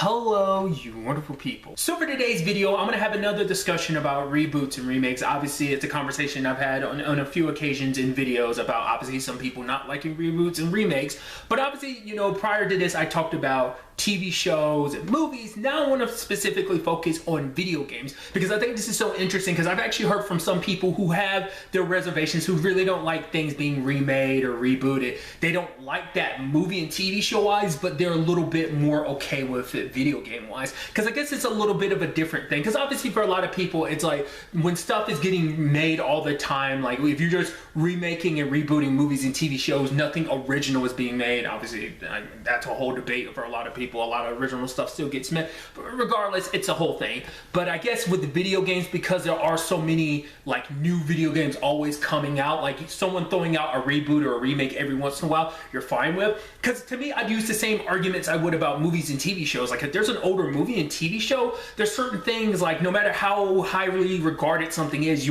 Hello, you wonderful people. So for today's video, I'm gonna have another discussion about reboots and remakes. Obviously, it's a conversation I've had on a few occasions in videos about obviously some people not liking reboots and remakes. But obviously, you know, prior to this, I talked about TV shows and movies. Now I want to specifically focus on video games because I think this is so interesting because I've actually heard from some people who have their reservations, who really don't like things being remade or rebooted. They don't like that movie and TV show wise, but they're a little bit more okay with it video game wise, because I guess it's a little bit of a different thing. Because obviously for a lot of people, it's like when stuff is getting made all the time, like if you're just remaking and rebooting movies and TV shows, nothing original is being made. Obviously that's a whole debate for a lot of people. A lot of original stuff still gets made, but regardless, it's a whole thing. But I guess with the video games, because there are so many like new video games always coming out, like someone throwing out a reboot or a remake every once in a while, you're fine with. Because to me, I'd use the same arguments I would about movies and TV shows. Like if there's an older movie and TV show, there's certain things like no matter how highly regarded something is,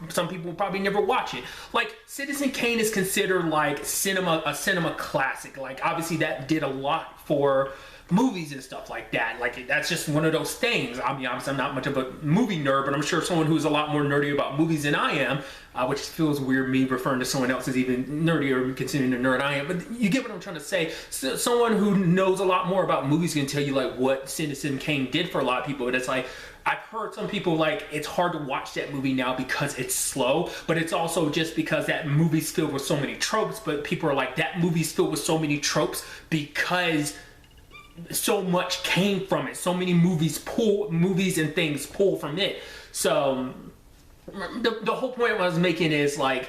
some people will probably never watch it. Like Citizen Kane is considered like a cinema classic. Like obviously that did a lot for movies and stuff like that. Like that's just one of those things. I mean, obviously I'm not much of a movie nerd, but I'm sure someone who's a lot more nerdy about movies than I am, which feels weird me referring to someone else as even nerdier considering the nerd I am, but you get what I'm trying to say. So, someone who knows a lot more about movies can tell you like what Citizen Kane did for a lot of people. But it's like I've heard some people like it's hard to watch that movie now because it's slow, but it's also just because that movie's filled with so many tropes. But people are like, that movie's filled with so many tropes because so much came from it. So many movies and things pull from it. So the whole point I was making is like,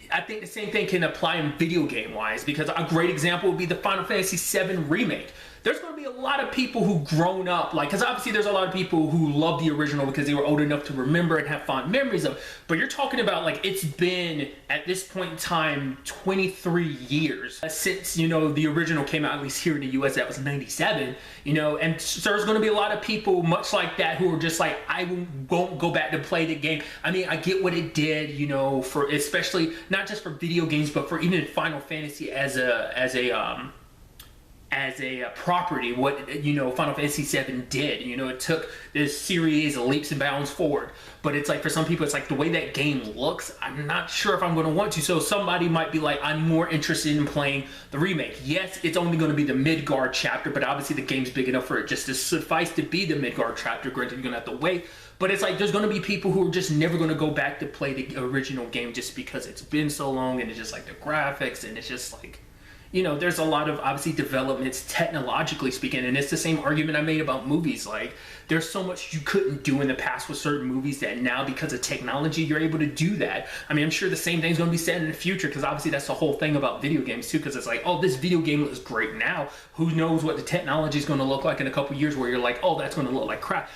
I think the same thing can apply in video game wise, because a great example would be the Final Fantasy VII Remake. There's going to be a lot of people who've grown up, like, because obviously there's a lot of people who love the original because they were old enough to remember and have fond memories of. But you're talking about like it's been at this point in time 23 years since, you know, the original came out, at least here in the US. That was 97, you know, and so there's going to be a lot of people much like that who are just like, I won't go back to play the game. I mean, I get what it did, you know, for especially not just for video games, but for even Final Fantasy as a property, what, you know, Final Fantasy VII did. You know, it took this series leaps and bounds forward. But it's like for some people, it's like the way that game looks, I'm not sure if I'm going to want to. So somebody might be like, I'm more interested in playing the remake. Yes, it's only going to be the Midgard chapter, but obviously the game's big enough for it just to suffice to be the Midgard chapter. Granted, you're going to have to wait. But it's like there's going to be people who are just never going to go back to play the original game just because it's been so long, and it's just like the graphics, and it's just like, you know, there's a lot of obviously developments technologically speaking, and it's the same argument I made about movies. Like there's so much you couldn't do in the past with certain movies that now because of technology you're able to do that. I mean, I'm sure the same thing's going to be said in the future, because obviously that's the whole thing about video games too, because it's like, oh, this video game looks great now, who knows what the technology is going to look like in a couple years where you're like, oh, that's going to look like crap.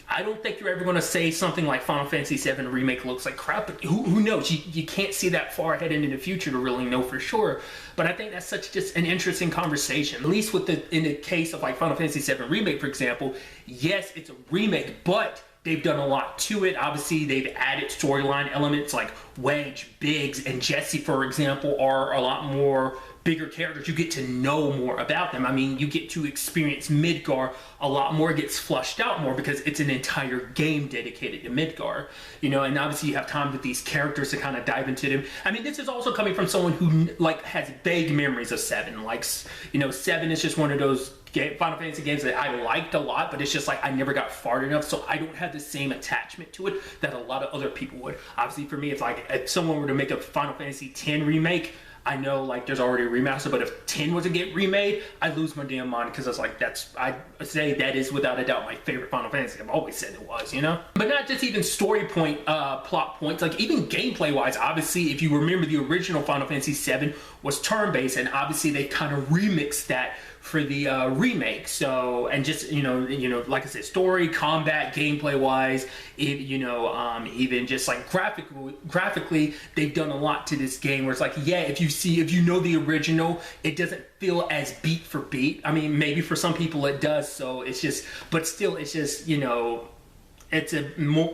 I don't think you're ever going to say something like Final Fantasy VII Remake looks like crap, but who knows? You can't see that far ahead into the future to really know for sure. But I think that's such just an interesting conversation. At least with in the case of like Final Fantasy VII Remake, for example, yes, it's a remake, but they've done a lot to it. Obviously, they've added storyline elements like Wedge, Biggs, and Jesse, for example, are a lot more bigger characters. You get to know more about them. I mean, you get to experience Midgar a lot more. It gets flushed out more because it's an entire game dedicated to Midgar, you know, and obviously you have time with these characters to kind of dive into them. I mean, this is also coming from someone who like has vague memories of 7. Like, you know, 7 is just one of those Final Fantasy games that I liked a lot, but it's just like I never got far enough, so I don't have the same attachment to it that a lot of other people would. Obviously for me, it's like if someone were to make a Final Fantasy X remake, I know like there's already a remaster, but if 10 was to get remade, I lose my damn mind, because it's like I say that is without a doubt my favorite Final Fantasy. I've always said it was, you know? But not just even story plot points, like even gameplay wise. Obviously, if you remember, the original Final Fantasy VII was turn-based, and obviously they kind of remixed that for the remake. So, and just, you know, like I said, story, combat, gameplay wise, you know, even just like graphically, they've done a lot to this game where it's like, yeah, if you know the original, it doesn't feel as beat for beat. I mean, maybe for some people it does, so it's just, but still, it's just, you know, it's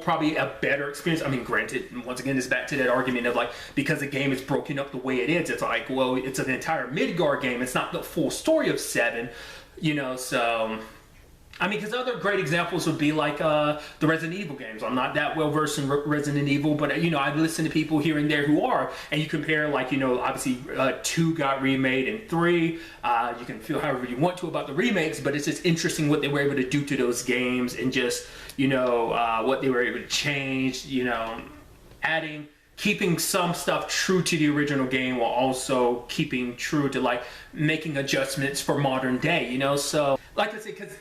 probably a better experience. I mean, granted, once again, it's back to that argument of like, because the game is broken up the way it is, it's like, well, it's an entire Midgar game. It's not the full story of 7, you know, so I mean, because other great examples would be like the Resident Evil games. I'm not that well versed in Resident Evil, but you know, I listen to people here and there who are, and you compare, like, you know, obviously 2 got remade and 3. You can feel however you want to about the remakes, but it's just interesting what they were able to do to those games, and just, you know, what they were able to change. You know, keeping some stuff true to the original game while also keeping true to, like, making adjustments for modern day, you know? So, like I said, because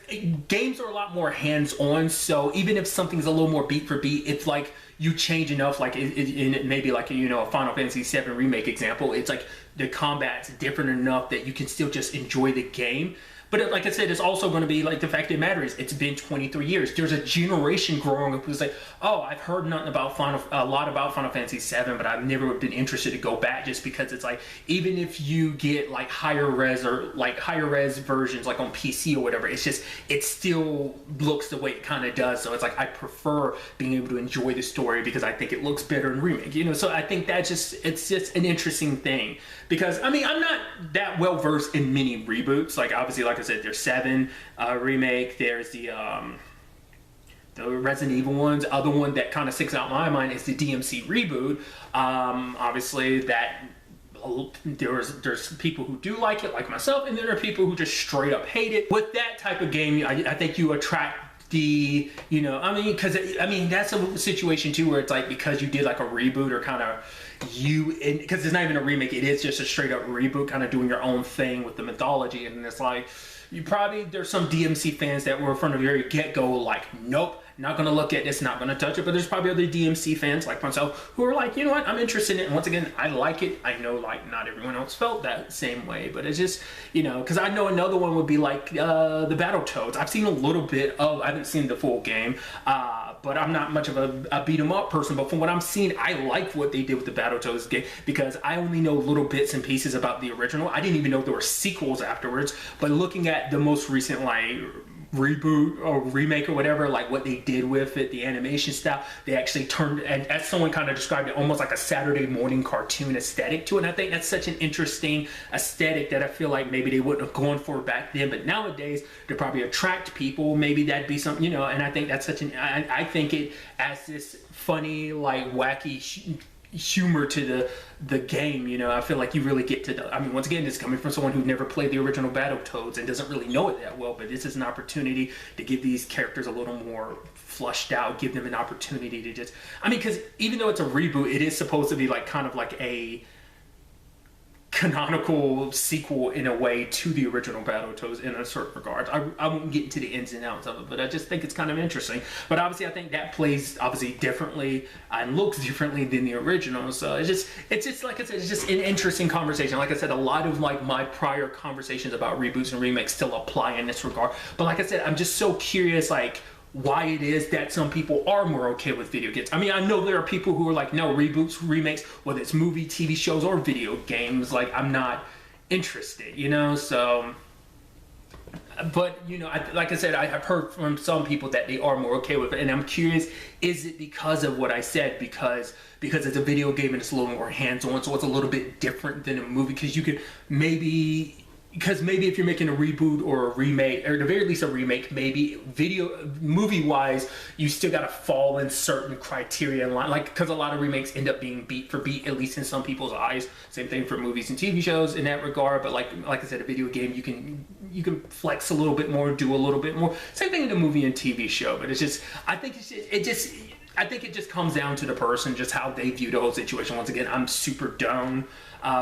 games are a lot more hands-on, so even if something's a little more beat for beat, it's like you change enough, like in maybe like, you know, a Final Fantasy VII Remake example, it's like the combat's different enough that you can still just enjoy the game. But like I said, it's also going to be like the fact that it matters. It's been 23 years. There's a generation growing up who's like, oh, I've heard nothing about a lot about Final Fantasy VII, but I've never been interested to go back, just because it's like, even if you get like higher res versions like on PC or whatever, it's just, it still looks the way it kind of does. So it's like, I prefer being able to enjoy the story because I think it looks better in Remake, you know? So I think it's just an interesting thing, because I mean, I'm not that well versed in many reboots. Like, obviously, like I said, there's 7 Remake, there's the Resident Evil ones. Other one that kind of sticks out in my mind is the DMC Reboot. Obviously, that there's people who do like it, like myself, and there are people who just straight up hate it. With that type of game, I think you attract the, you know, I mean, because I mean, that's a situation too where it's like, because you did like a reboot, or kind of because it's not even a remake, it is just a straight up reboot, kind of doing your own thing with the mythology, and it's like, there's some DMC fans that were from the very get-go like, nope, not gonna look at this, not gonna touch it. But there's probably other DMC fans like myself who are like, you know what, I'm interested in it, and once again, I like it. I know, like, not everyone else felt that same way, but it's just, you know, because I know another one would be like the Battletoads. I've seen a little bit of, I haven't seen the full game, but I'm not much of a beat 'em up person, but from what I'm seeing, I like what they did with the Battletoads game, because I only know little bits and pieces about the original. I didn't even know there were sequels afterwards, but looking at the most recent, like, reboot or remake or whatever, like what they did with it, the animation style, they actually turned, and as someone kind of described it, almost like a Saturday morning cartoon aesthetic to it. And I think that's such an interesting aesthetic that I feel like maybe they wouldn't have gone for back then, but nowadays to probably attract people, maybe that'd be something, you know. And I think that's such an, I think it as this funny, like, wacky humor to the game, you know. I feel like you really get to I mean, once again, this is coming from someone who never played the original Battletoads and doesn't really know it that well, but this is an opportunity to give these characters a little more flushed out, give them an opportunity to just, I mean, because even though it's a reboot, it is supposed to be like kind of like a canonical sequel in a way to the original Battletoads in a certain regards. I won't get into the ins and outs of it, but I just think it's kind of interesting. But obviously, I think that plays obviously differently and looks differently than the original. So it's just like I said, it's just an interesting conversation. Like I said, a lot of like my prior conversations about reboots and remakes still apply in this regard. But like I said, I'm just so curious, like, why it is that some people are more okay with video games. I mean, I know there are people who are like, no, reboots, remakes, whether it's movie, TV shows, or video games, like, I'm not interested, you know? So, but, you know, like I said, I have heard from some people that they are more okay with it, and I'm curious, is it because of what I said? Because it's a video game and it's a little more hands-on, so it's a little bit different than a movie, because you could maybe if you're making a reboot or a remake, or at the very least a remake, maybe movie-wise, you still gotta fall in certain criteria in line, like, because a lot of remakes end up being beat for beat, at least in some people's eyes. Same thing for movies and TV shows in that regard. But like I said, a video game, you can flex a little bit more, do a little bit more. Same thing in a movie and TV show. But it's just, I think it just comes down to the person, just how they view the whole situation. Once again, I'm super down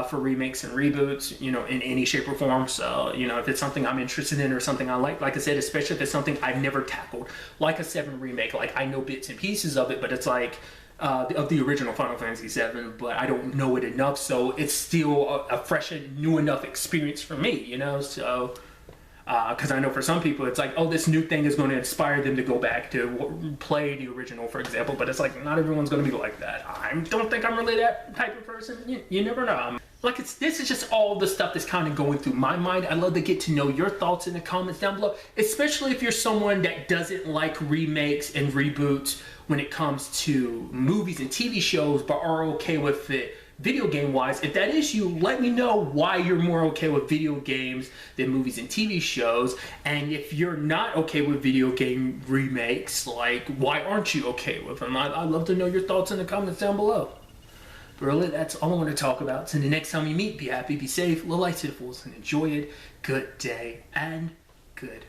for remakes and reboots, you know, in any shape or form. So, you know, if it's something I'm interested in or something I like I said, especially if it's something I've never tackled, like a 7 remake, like, I know bits and pieces of it, but it's like, of the original Final Fantasy VII, but I don't know it enough, so it's still a fresh and new enough experience for me, you know. So, because I know for some people it's like, oh, this new thing is going to inspire them to go back to play the original, for example. But it's like, not everyone's going to be like that. I don't think I'm really that type of person. You never know. Like, this is just all the stuff that's kind of going through my mind. I'd love to get to know your thoughts in the comments down below, especially if you're someone that doesn't like remakes and reboots when it comes to movies and TV shows, but are okay with it video game wise. If that is you, let me know why you're more okay with video games than movies and TV shows. And if you're not okay with video game remakes, like, why aren't you okay with them? I'd love to know your thoughts in the comments down below. But really, that's all I want to talk about. So the next time we meet, be happy, be safe, live life to the fullest, and enjoy it. Good day and good